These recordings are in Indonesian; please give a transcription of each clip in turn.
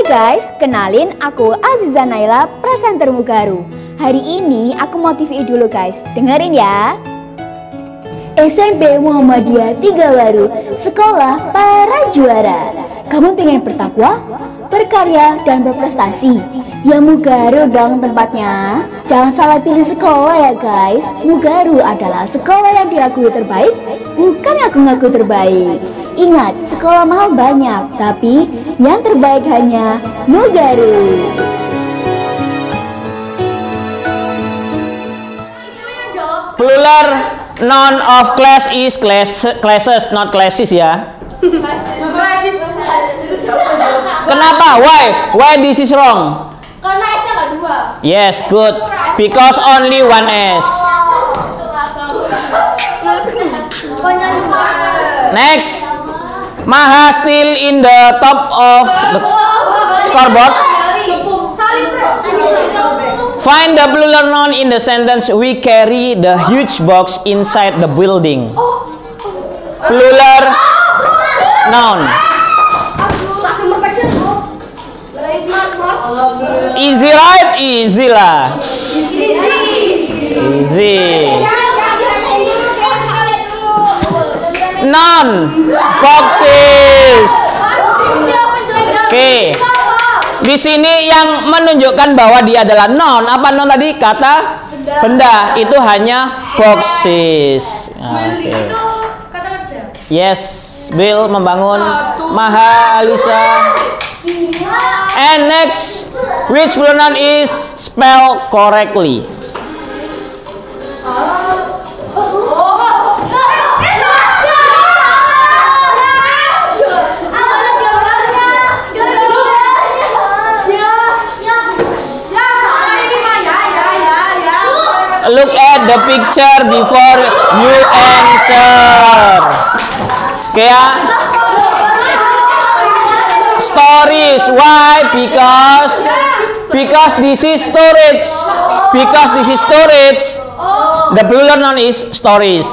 guys, kenalin aku Aziza Naila, presenter Mugaru. Hari ini aku mau TV dulu guys, dengerin ya. SMP Muhammadiyah 3 Waru, sekolah para juara. Kamu pengen bertakwa, berkarya, dan berprestasi? Ya Mugaru dong tempatnya. Jangan salah pilih sekolah ya guys. Mugaru adalah sekolah yang diakui terbaik, bukan ngaku-ngaku terbaik. Ingat, sekolah mahal banyak, tapi yang terbaik hanya Mugaru. Plural noun of class is classes, not classes ya. Kenapa? Why this is wrong? Karena S-nya nggak 2. Yes, good. Because only one S. Next. Maha still in the top of the scoreboard. Find the plural noun in the sentence. We carry the huge box inside the building. Plural noun. Easy, right? Easy lah. Easy. Noun. Boxes. Oke. Di sini yang menunjukkan bahwa dia adalah noun. Apa noun tadi? Kata benda. Itu hanya boxes. Oke. Yes. Bill membangun. Maha, Alisa. And next, which pronoun is spelled correctly? Look at the picture before you answer. Oke ya. Stories. Why? Because this is storage. Because this is storage. The plural noun is stories.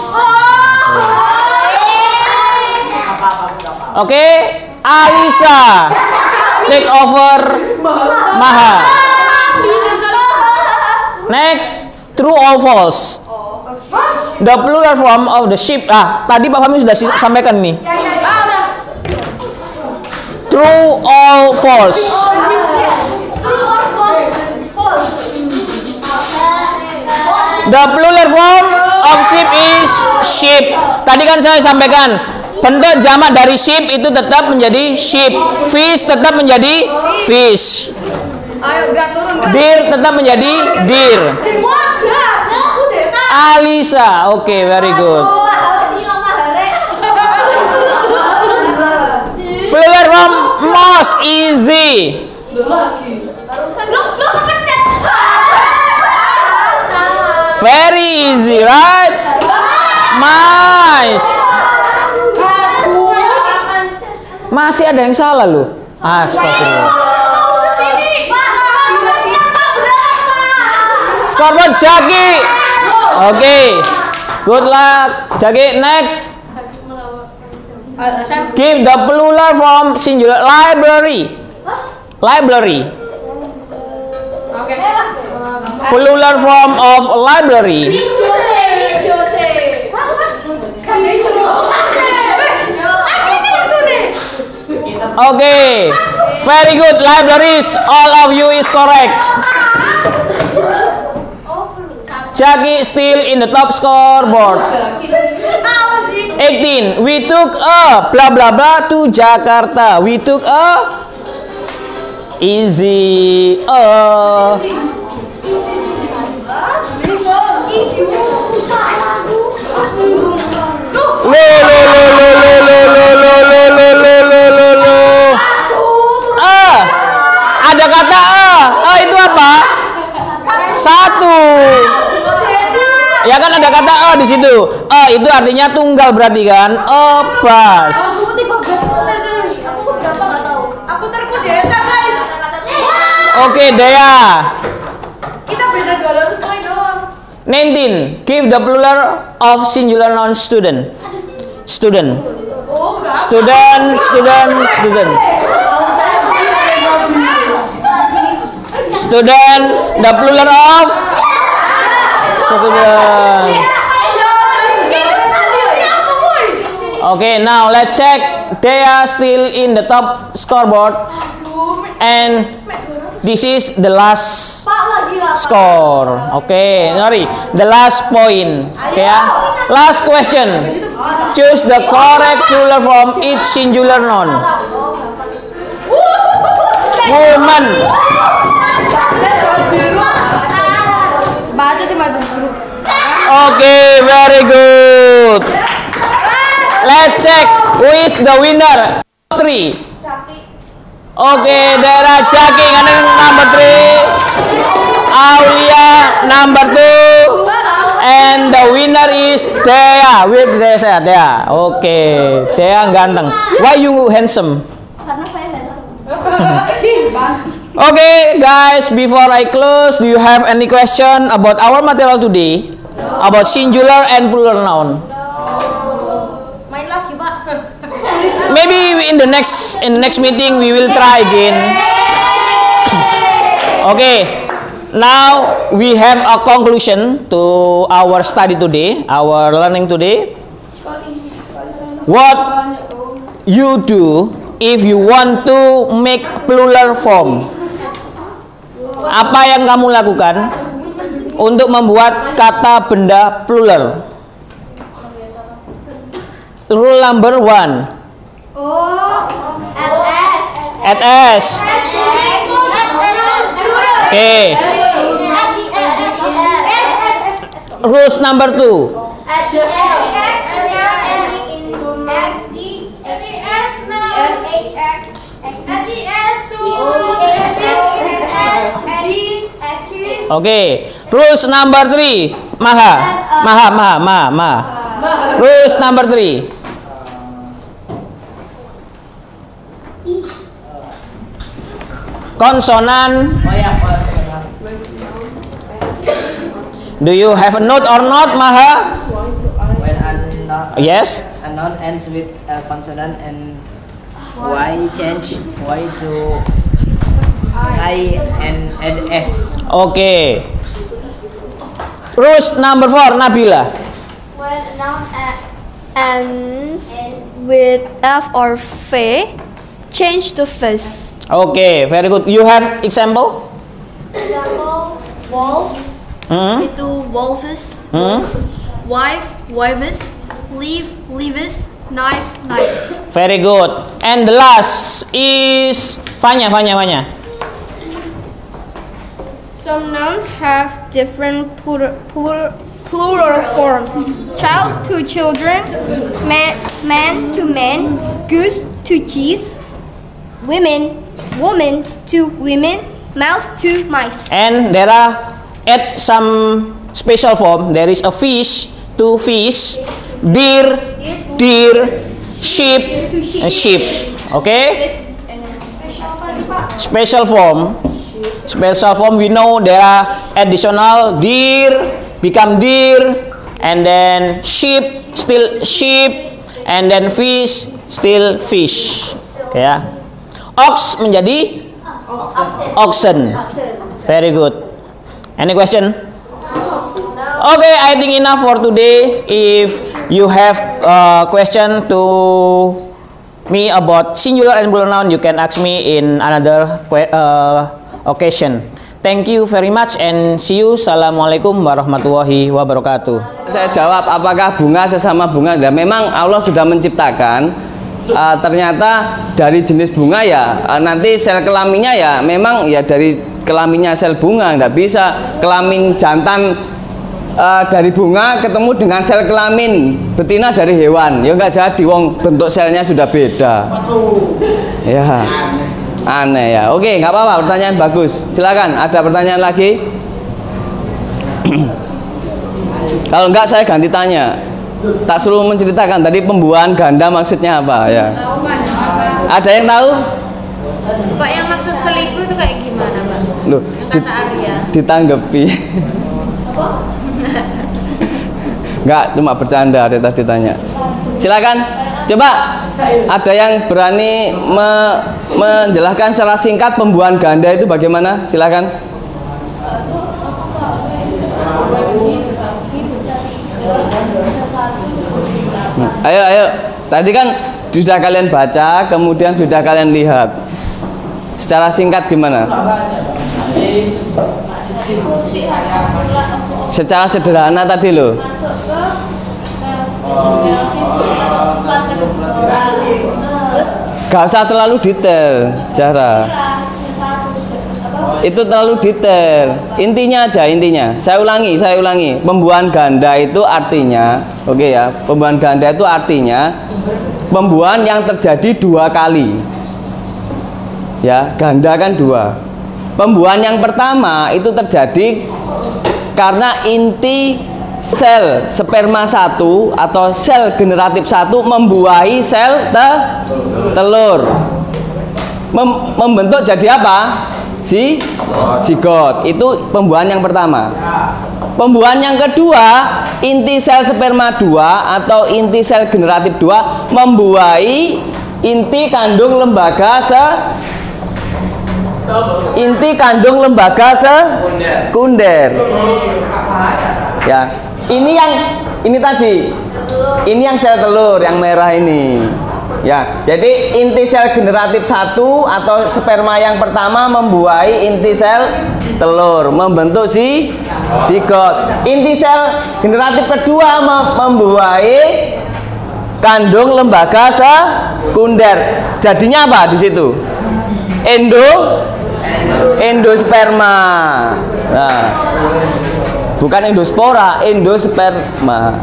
Oke, Alisa take over Maha. Next, true or false? The plural form of the ship. Tadi Pak Fahmi sudah sampaikan nih. True or false? The plural form of ship is ship. Tadi kan saya sampaikan, bentuk jamak dari ship itu tetap menjadi ship. Fish tetap menjadi fish. Deer tetap menjadi deer. Alisa, oke, very good. Plural form most easy. Very easy, right? Nice. Masih ada yang salah loh. Astagfirullah. Scoreboard Jaki. Oke. Good luck. Jaki, next. Give the plural form singular. Library. Library. Plural form of library. Okay, very good. Libraries, all of you is correct. Jackie still in the top scoreboard. 18. We took a blah blah blah to Jakarta. We took a easy ada kata itu apa? Satu. Ya kan ada kata di situ. Itu artinya tunggal berarti kan? Bus. Oke, Dea. Kita beda 200 poin doang. 19. Give the plural of singular noun student. Student. Student. Student, the plural of student. Okay, now let's check. They are still in the top scoreboard, and this is the last score. Okay, sorry, the last point. Okay, ya. Last question. Choose the correct plural form each singular noun. Woman. Okay, very good. Let's check who is the winner. 3. Okay, there are Jaki number 3, Aulia number 2, and the winner is Dea with Dea. Okay, Dea ganteng. Why you handsome? Karena saya handsome. Okay, guys, before I close, do you have any question about our material today? About singular and plural noun? Main lagi, Pak. Maybe in the next meeting we will try again. Okay, now we have a conclusion to our study today, our learning today. What you do if you want to make plural form? Apa yang kamu lakukan untuk membuat kata benda plural? Rule number 1. At S. Okay. Rules number 2. Okay. Rules number 3. Maha. Rules number 3. Konsonan. Do you have a note or not, Maha? When Yes. a noun ends with a consonant and Y change Y to I and add S. Okay. Rules number 4, Nabila. When a noun ends with F or F, change to FIS. Okay, very good. You have example? Example, wolf, itu wolves, wife, wives, leaf, leaves, knife, knife. Very good. And the last is Fanya. Some nouns have different plural forms. Child to children, man to man, goose to geese, woman to women, mouse to mice. And there are add some special form. There is a fish to fish, deer, sheep, and sheep. Okay? Special form. We know there are additional deer become deer, and then sheep still sheep, and then fish still fish. Okay, ya. Ox menjadi oxen. Very good. Any question? Okay, I think enough for today. If you have a question to me about singular and plural noun, you can ask me in another occasion. Thank you very much and see you. Assalamualaikum warahmatullahi wabarakatuh. Saya jawab, apakah bunga sesama bunga? Ya, memang Allah sudah menciptakan. Ternyata dari jenis bunga ya nanti sel kelaminnya ya memang ya dari kelaminnya sel bunga, nggak bisa kelamin jantan dari bunga ketemu dengan sel kelamin betina dari hewan, ya nggak jadi, wong bentuk selnya sudah beda. Ya aneh ya. Oke, nggak apa-apa, pertanyaan bagus, silakan. Ada pertanyaan lagi? Kalau enggak saya ganti tanya. Tak suruh menceritakan tadi pembuahan ganda maksudnya apa ya? Ada yang tahu? Pak, yang maksud selingkuh itu kayak gimana, Pak? Loh, Kata Arya. ditanggapi. Enggak, cuma bercanda ada tadi tanya. Silakan. Coba ada yang berani menjelaskan secara singkat pembuahan ganda itu bagaimana? Silakan. Ayo. Tadi kan sudah kalian baca, kemudian sudah kalian lihat. Secara singkat gimana? Secara sederhana tadi loh. Gak usah terlalu detail, Zahra. Itu terlalu detail. Intinya aja, intinya. Saya ulangi. Pembuahan ganda itu artinya, oke ya. Pembuahan ganda itu artinya pembuahan yang terjadi 2 kali. Ya, ganda kan 2. Pembuahan yang pertama itu terjadi karena inti sel sperma 1 atau sel generatif 1 membuahi sel telur. Membentuk jadi apa? Zigot. Itu pembuahan yang pertama. Pembuahan yang kedua, inti sel sperma 2 atau inti sel generatif 2 membuahi inti kandung lembaga sekunder. Ya, ini tadi. Ini yang sel telur yang merah ini. Ya, jadi inti sel generatif 1 atau sperma yang pertama membuahi inti sel telur, membentuk zigot. Inti sel generatif kedua membuahi kandung lembaga sekunder. Jadinya apa di situ? Endosperma. Nah, bukan endospora, endosperma.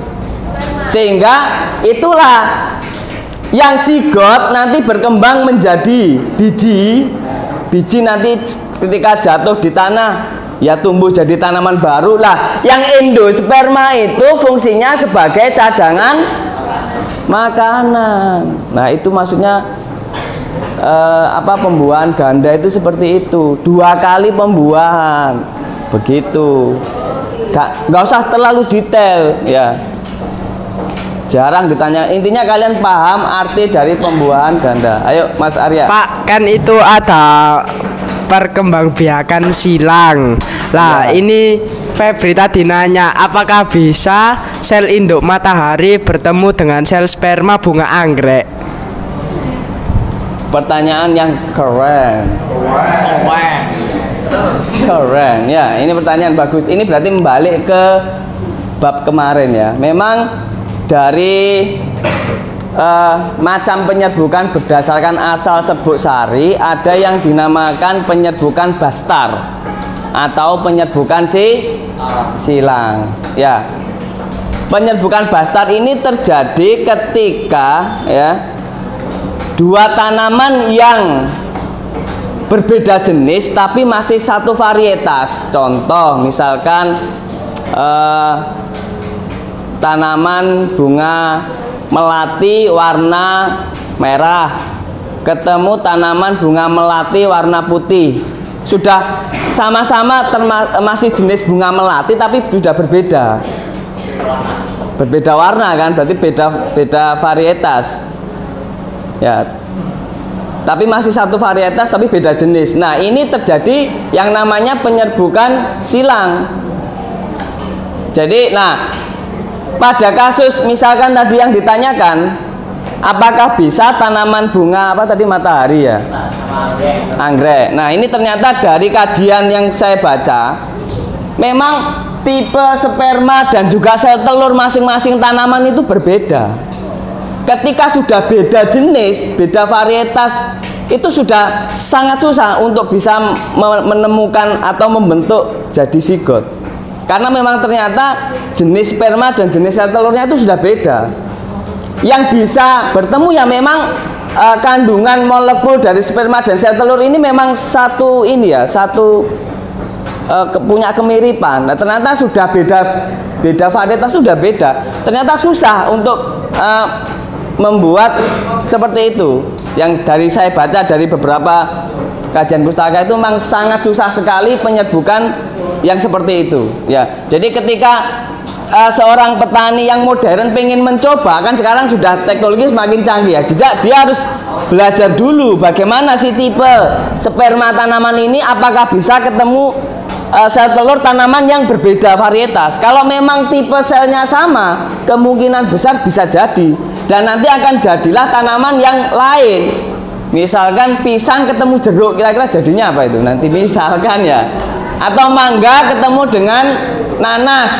Sehingga itulah yang zigot nanti berkembang menjadi biji nanti ketika jatuh di tanah ya tumbuh jadi tanaman baru lah. Yang endosperma itu fungsinya sebagai cadangan makanan. Nah, itu maksudnya pembuahan ganda itu seperti itu, 2 kali pembuahan begitu. Gak usah terlalu detail ya. Jarang ditanya. Intinya kalian paham arti dari pembuahan ganda. Ayo Mas Arya. Pak, kan itu ada perkembangbiakan silang. Lah, ini Febri tadi nanya, apakah bisa sel induk matahari bertemu dengan sel sperma bunga anggrek? Pertanyaan yang keren. Ya, ini pertanyaan bagus. Ini berarti membalik ke bab kemarin ya. Memang dari macam penyerbukan berdasarkan asal serbuk sari ada yang dinamakan penyerbukan bastar atau penyerbukan silang ya. Penyerbukan bastar ini terjadi ketika ya 2 tanaman yang berbeda jenis tapi masih satu varietas. Contoh misalkan tanaman bunga melati warna merah ketemu tanaman bunga melati warna putih, sudah sama-sama masih jenis bunga melati tapi sudah berbeda warna kan, berarti beda varietas ya, tapi masih satu varietas tapi beda jenis. Nah, ini terjadi yang namanya penyerbukan silang. Jadi pada kasus misalkan tadi yang ditanyakan, apakah bisa tanaman bunga matahari ya? Anggrek. Nah, ini ternyata dari kajian yang saya baca, memang tipe sperma dan juga sel telur masing-masing tanaman itu berbeda. Ketika sudah beda jenis, beda varietas, itu sudah sangat susah untuk bisa menemukan atau membentuk jadi zigot. Karena memang ternyata jenis sperma dan jenis sel telurnya itu sudah beda. Yang bisa bertemu ya memang kandungan molekul dari sperma dan sel telur ini memang satu punya kemiripan. Nah, ternyata sudah beda varietas, sudah beda. Ternyata susah untuk membuat seperti itu. Yang dari saya baca dari beberapa kajian pustaka itu memang sangat susah sekali penyerbukan yang seperti itu ya. Jadi ketika seorang petani yang modern pengen mencoba, kan sekarang sudah teknologi semakin canggih ya, dia harus belajar dulu bagaimana sih tipe sperma tanaman ini, apakah bisa ketemu sel telur tanaman yang berbeda varietas. Kalau memang tipe selnya sama, kemungkinan besar bisa jadi dan nanti akan jadilah tanaman yang lain. Misalkan pisang ketemu jeruk, kira-kira jadinya apa itu nanti misalkan ya, atau mangga ketemu dengan nanas,